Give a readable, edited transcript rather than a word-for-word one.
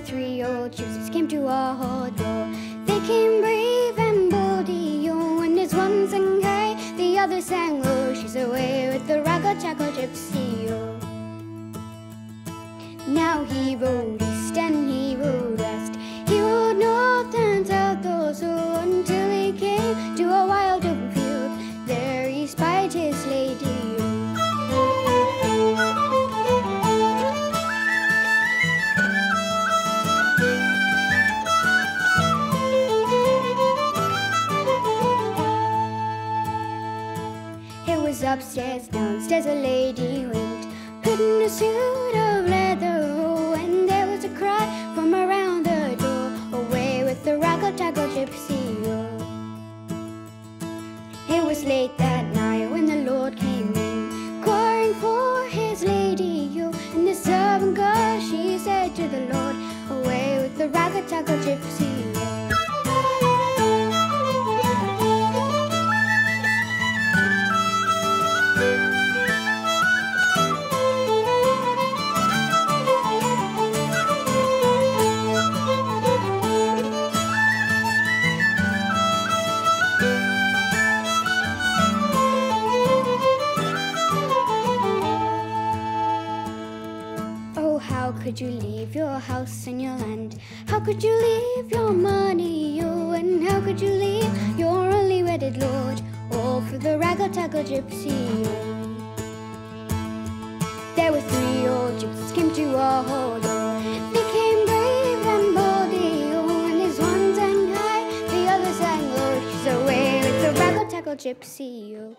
three old gypsies came to a hall door. They came brave and boldy-o, and as one sang high, the other sang low. She's away with the Raggle Taggle Gypsy-o. Now he rode east and he rode west, he rode north and south also, until he came to a wild open field. There he spied his lady-o. Upstairs, downstairs a lady went, put in a suit of leather, oh, and there was a cry from around the door, away with the Raggle Taggle Gypsy-o. It was late that night when the Lord came in, inquiring for his lady-o, and the servant girl, she said to the Lord, away with the Raggle Taggle Gypsy-o. How could you leave your house and your land? How could you leave your money, oh? And how could you leave your only wedded lord, all for the Raggle Taggle Gypsy-o? There were three old gypsies came to a hall door. They came brave and boldy-o, and as one sang high, the other sang low. She's away with the Raggle Taggle Gypsy-o.